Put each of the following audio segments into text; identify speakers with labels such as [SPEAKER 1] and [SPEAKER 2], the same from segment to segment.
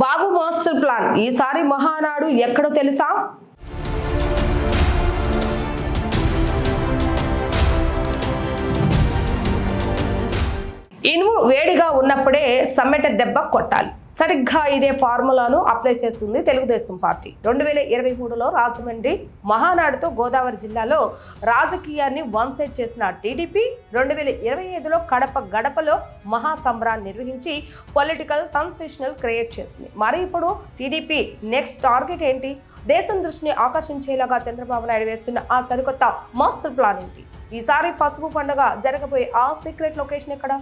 [SPEAKER 1] బాబు master plan ఈసారి మహానాడు ఎక్కడో తెలుసా? ఇనుము వేడిగా ఉన్నప్పుడే సమ్మెట దెబ్బ కొట్టాలి. సరిగ్గా ఇదే ఫార్ములాను అప్లై చేస్తుంది తెలుగుదేశం పార్టీ. 2023లో రాజమండ్రి మహానాడుతో గోదావరి జిల్లాలో రాజకీయాన్ని వన్ సైడ్ చేసిన టీడీపీ 2025లో కడప గడపలో మహాసంబరాన్ని నిర్వహించి పొలిటికల్ సెన్సేషనల్ క్రియేట్ చేసింది. మరి ఇప్పుడు టీడీపీ నెక్స్ట్ టార్గెట్ ఏంటి? దేశం దృష్టిని ఆకర్షించేలాగా చంద్రబాబు నాయుడు వేస్తున్న ఆ సరికొత్త మాస్టర్ ప్లాన్ ఏంటి? ఈసారి పసుపు పండుగ జరగబోయే ఆ సీక్రెట్ లొకేషన్ ఎక్కడ?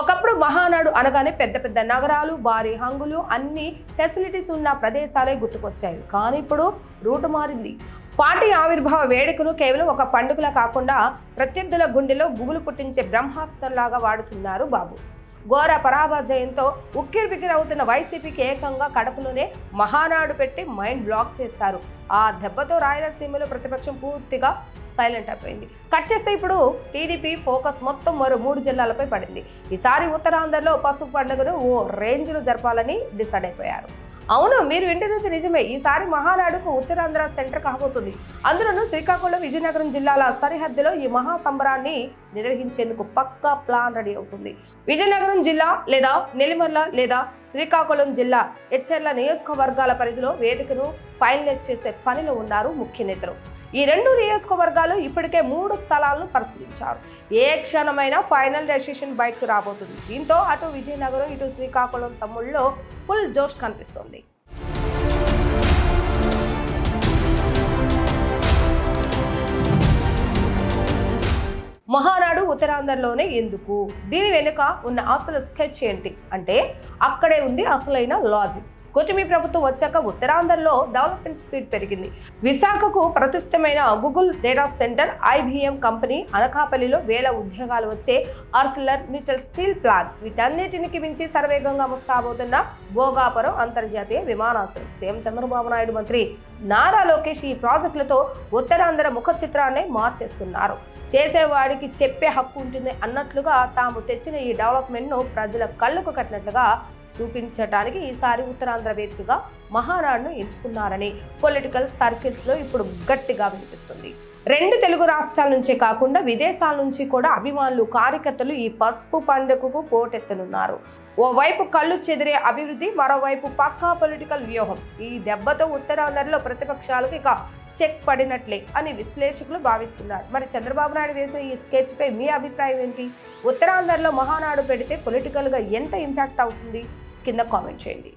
[SPEAKER 1] ఒకప్పుడు మహానాడు అనగానే పెద్ద పెద్ద నగరాలు, భారీ హంగులు, అన్ని ఫెసిలిటీస్ ఉన్న ప్రదేశాలే గుర్తుకొచ్చాయి. కానీ ఇప్పుడు రూటు మారింది. పార్టీ ఆవిర్భావ వేడుకను కేవలం ఒక పండుగలా కాకుండా ప్రత్యర్థుల గుండెలో గుబులు పుట్టించే బ్రహ్మాస్త్రంలాగా వాడుతున్నారు బాబు. ఘోర పరాజయంతో ఉక్కిరిబిక్కిరవుతున్న వైసీపీకి ఏకంగా కడపలోనే మహానాడు పెట్టి మైండ్ బ్లాక్ చేశారు. ఆ దెబ్బతో రాయలసీమలో ప్రతిపక్షం పూర్తిగా సైలెంట్ అయిపోయింది. కట్ చేస్తే ఇప్పుడు టీడీపీ ఫోకస్ మొత్తం మరో 3 జిల్లాలపై పడింది. ఈసారి ఉత్తరాంధ్రలో పసుపు పండుగను ఓ రేంజ్లో జరపాలని డిసైడ్ అయిపోయారు. అవును, మీరు వింటున్నది నిజమే. ఈసారి మహానాడుకు ఉత్తరాంధ్ర సెంటర్ కాబోతుంది. అందులోనూ శ్రీకాకుళం, విజయనగరం జిల్లాల సరిహద్దులో ఈ మహాసంబరాన్ని నిర్వహించేందుకు పక్కా ప్లాన్ రెడీ అవుతుంది. విజయనగరం జిల్లా లేదా నెల్లిమర్ల లేదా శ్రీకాకుళం జిల్లా ఎచ్చెర్ల నియోజకవర్గాల పరిధిలో వేదికను ఫైనలైజ్ చేసే పనిలో ఉన్నారు ముఖ్య నేతలు. ఈ 2 నియోజకవర్గాలు ఇప్పటికే 3 స్థలాలను పరిశీలించారు. ఏ క్షణమైనా ఫైనల్ డెసిషన్ బయటకు రాబోతుంది. దీంతో అటు విజయనగరం, ఇటు శ్రీకాకుళం తమ్ముళ్ళలో ఫుల్ జోష్ కనిపిస్తోంది. మహానాడు ఉత్తరాంధ్రలోనే ఎందుకు? దీని వెనుక ఉన్న అసలు స్కెచ్ ఏంటి అంటే అక్కడే ఉంది అసలైన లాజిక్. కూటమి ప్రభుత్వం వచ్చాక ఉత్తరాంధ్రలో డెవలప్మెంట్ స్పీడ్ పెరిగింది. విశాఖకు ప్రతిష్టమైన Google data centre, IBM company, అనకాపల్లిలో 1000 ఉద్యోగాలు వచ్చే ఆర్సిలర్ మిట్టల్ స్టీల్ ప్లాంట్, వీటన్నిటికి మించి శరవేగంగా ముస్తాబోతున్న భోగాపురం అంతర్జాతీయ విమానాశ్రయం. సీఎం చంద్రబాబు నాయుడు, మంత్రి నారా లోకేష్ ఈ ప్రాజెక్టులతో ఉత్తరాంధ్ర ముఖ చిత్రాన్ని మార్చేస్తున్నారు. చేసేవాడికి చెప్పే హక్కు ఉంటుంది అన్నట్లుగా తాము తెచ్చిన ఈ డెవలప్మెంట్ను ప్రజల కళ్ళకు కట్టినట్లుగా చూపించడానికి ఈసారి ఉత్తరాంధ్ర వేదికగా మహానాడును ఎంచుకున్నారని పొలిటికల్ సర్కిల్స్లో ఇప్పుడు గట్టిగా వినిపిస్తుంది. 2 తెలుగు రాష్ట్రాల నుంచే కాకుండా విదేశాల నుంచి కూడా అభిమానులు, కార్యకర్తలు ఈ పసుపు పండుగకు పోటెత్తనున్నారు. ఓవైపు కళ్ళు చెదిరే అభివృద్ధి, మరోవైపు పక్కా పొలిటికల్ వ్యూహం. ఈ దెబ్బతో ఉత్తరాంధ్రలో ప్రతిపక్షాలకు ఇక చెక్ పడినట్లే అని విశ్లేషకులు భావిస్తున్నారు. మరి చంద్రబాబు నాయుడు వేసిన ఈ స్కెచ్ పై మీ అభిప్రాయం ఏంటి? ఉత్తరాంధ్రలో మహానాడు పెడితే పొలిటికల్గా ఎంత ఇంపాక్ట్ అవుతుంది? కింద కామెంట్ చేయండి.